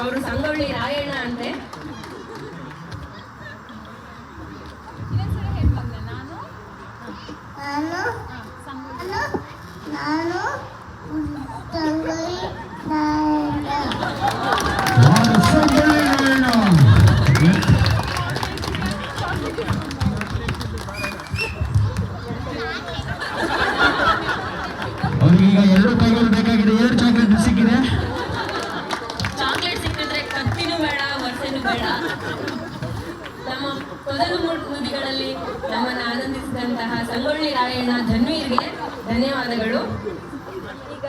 ಅವರು ಸಂಗೊಳ್ಳಿ ರಾಯಣ್ಣ ಅಂತೆ. ಅವ್ರಿಗೆ ಈಗ 2 ಕೈಗಳು ಬೇಕಾಗಿದೆ. 2 ಚಾಕ್ಲೇಟ್ ಸಿಕ್ಕಿದೆ. ಚಾಕ್ಲೇಟ್ ಸಿಕ್ಕಿದ್ರೆ ಕತ್ತಿನೂ ಬೇಡ, ವರ್ಷನೂ ಬೇಡ. ನಮ್ಮ ತೊದಲು ನುಡಿಗಳಲ್ಲಿ ನಮ್ಮನ್ನು ಆನಂದಿಸಿದಂತಹ ಸಂಗೊಳ್ಳಿ ರಾಯಣ್ಣ ಧನ್ವೀರ್ಗೆ ಧನ್ಯವಾದಗಳು. ಈಗ